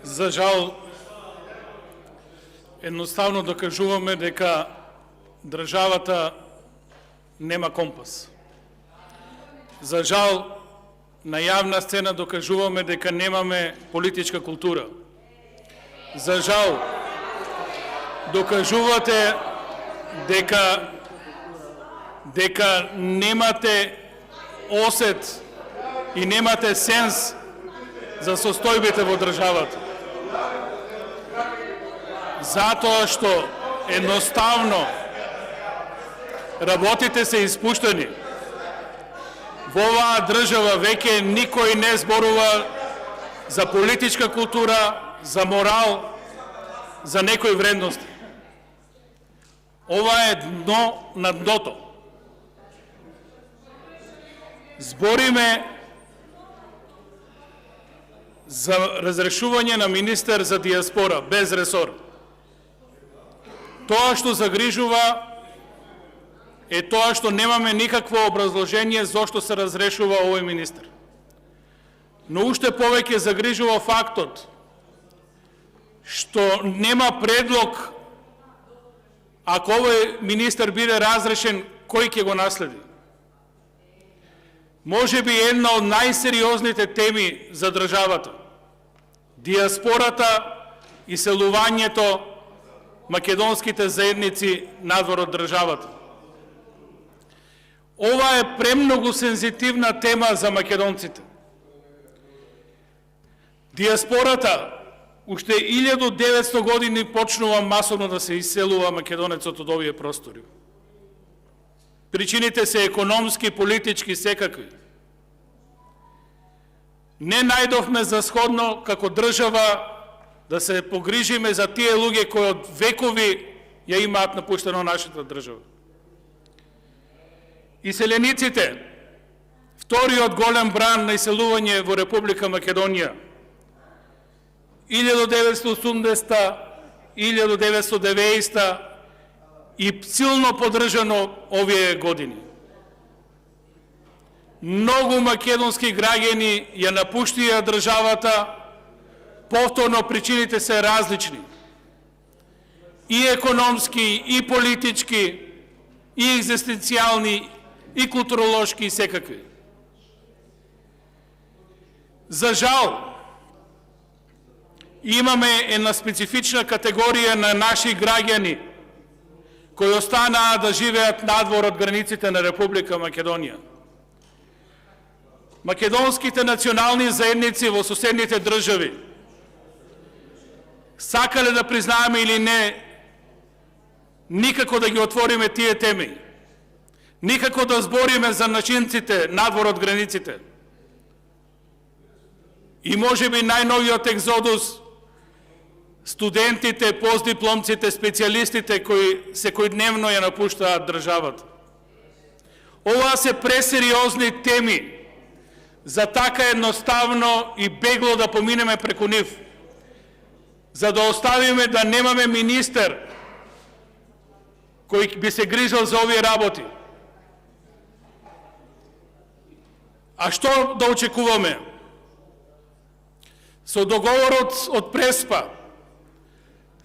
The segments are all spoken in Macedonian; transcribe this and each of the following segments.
За жал, едноставно докажуваме дека државата нема компас. За жал, на јавна сцена докажуваме дека немаме политичка култура. За жал, докажувате дека немате осет и немате сенс за состојбите во државата. Затоа што едноставно работите се испуштени. Во оваа држава веќе никој не зборува за политичка култура, за морал, за некои вредности. Ова е дно на дното. Збориме за разрешување на министер за диаспора, без ресор. Тоа што загрижува е тоа што немаме никакво образложение зошто се разрешува овој министер. Но уште повеќе загрижува фактот што нема предлог ако овој министер биде разрешен, кој ќе го наследи. Може би една од најсериозните теми за државата, диаспората и селувањето македонските заедници надвор од државата. Ова е премногу сензитивна тема за македонците. Диаспората уште 1900 години почнува масовно да се иселува македонецот од овие простори. Причините се економски, политички, секакви. Не најдовме за сходно како држава да се погрижиме за тие луѓе кои од векови ја имаат напуштено нашата држава. Иселениците, вториот голем бран на иселување во Република Македонија, 1980, 1990 и силно поддржано овие години. Многу македонски граѓани ја напуштија државата, повторно причините се различни. И економски, и политички, и екзистенцијални, и културолошки, и секакви. За жал, имаме една специфична категорија на наши граѓани кои останаа да живеат надвор од границите на Република Македонија. Македонските национални заедници во соседните држави сакале да признаеме или не, никако да ги отвориме тие теми, никако да збориме за начинците надвор од границите. И може би најновиот екзодус, студентите, постдипломците, специјалистите кои секојдневно ја напуштаат државата. Ова се пресериозни теми за така едноставно и бегло да поминеме преку нив, за да оставиме да немаме министер кој би се грижал за овие работи. А што да очекуваме? Со договорот од Преспа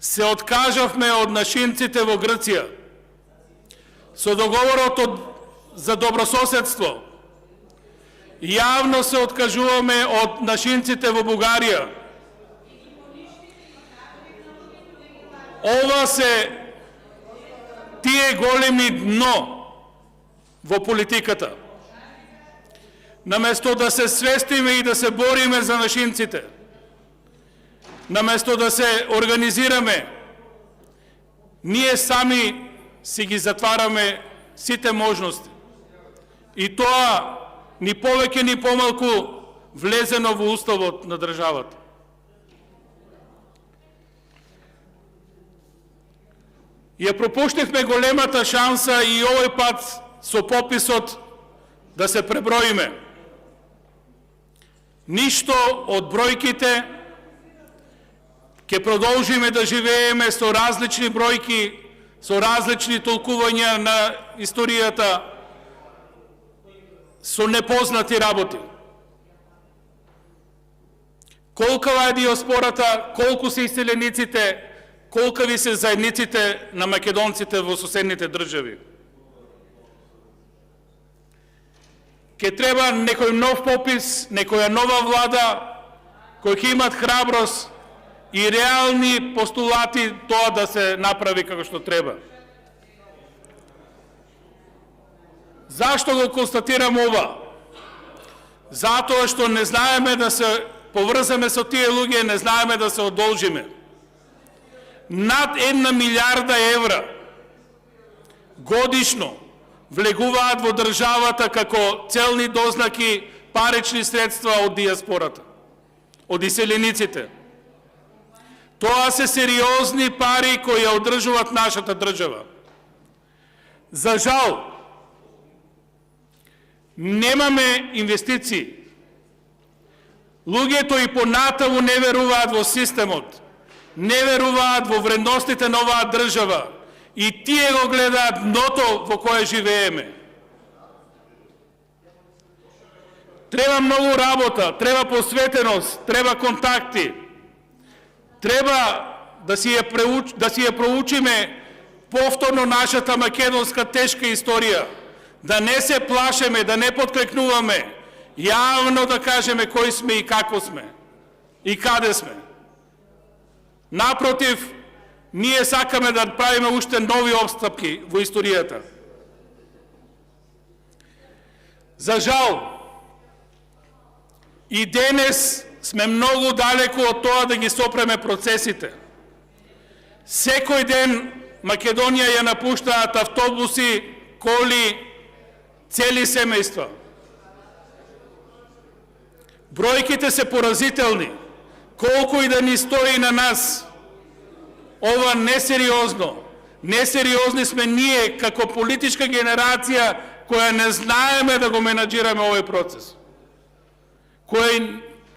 се откажавме од нашинците во Грција. Со договорот за добрососедство јавно се откажуваме од нашинците во Бугарија. Ова се тие големи дно во политиката. Наместо да се свестиме и да се бориме за нашинците, наместо да се организираме, ние сами си ги затвараме сите можности. И тоа ни повеќе ни помалку влезено во уставот на државата. Ја пропуштивме големата шанса и овој пат со пописот да се преброиме. Ништо од бројките, ќе продолжиме да живееме со различни бројки, со различни толкувања на историјата, со непознати работи. колкава е диаспората, колку се иселениците, колкави се заедниците на македонците во соседните држави. Ке треба некој нов попис, некоја нова влада, кои ќе имат храброст и реални постулати тоа да се направи како што треба. Зашто го констатирам ова? Затоа што не знаеме да се поврзаме со тие луѓе, не знаеме да се одолжиме. Над 1 милиарда евра годишно влегуваат во државата како целни дознаки парични средства од диаспората, од иселениците. Тоа се сериозни пари кои ја одржуваат нашата држава. За жал, немаме инвестиции. Луѓето и понатаму не веруваат во системот, не веруваат во вредностите на оваа држава и тие го гледаат дното во кое живееме. Треба многу работа, треба посветеност, треба контакти. Треба да си ја проучиме повторно нашата македонска тешка историја, да не се плашеме, да не подклекнуваме, јавно да кажеме кои сме и како сме и каде сме. Напротив, ние сакаме да правиме уште нови отстапки во историјата. За жал, и денес сме многу далеку од тоа да ги сопреме процесите. Секој ден Македонија ја напуштаат автобуси, коли, цели семејства. Бројките се поразителни. Колку и да ни стои на нас, ова несериозно. Несериозни сме ние како политичка генерација која не знаеме да го менаџираме овој процес.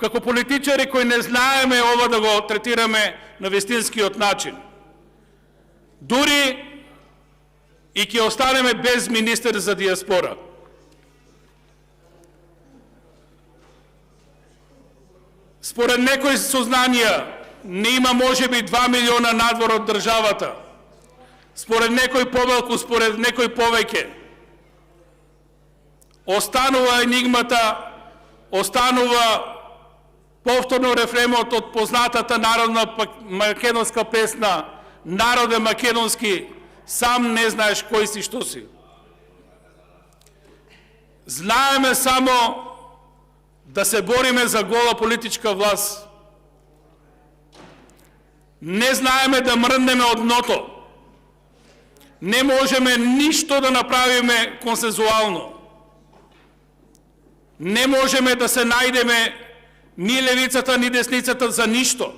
Како политичари кои не знаеме ова да го третираме на вистинскиот начин. Дури и ќе останеме без министер за диаспора. Според некои сознанија, не има можеби 2 милиона надвор од државата. Според некој помалку, според некој повеќе. Останува енигмата, останува повторно рефремот од познатата народна македонска песна "Народе македонски, сам не знаеш кој си, што си". Знаеме само да се бориме за гола политичка власт. Не знаеме да мрднеме од дното. Не можеме ништо да направиме консензуално. Не можеме да се најдеме ни левицата, ни десницата за ништо.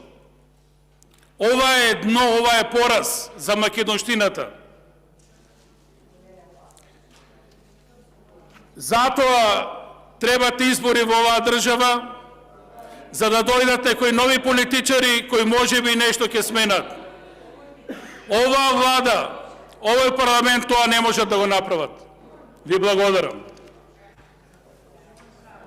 Ова е дно, ова е пораз за македонштината. Затоа требат избори во оваа држава, за да дојдат некои нови политичари кои можеби нешто ќе сменат. Оваа влада, овој парламент тоа не можат да го направат. Ви благодарам.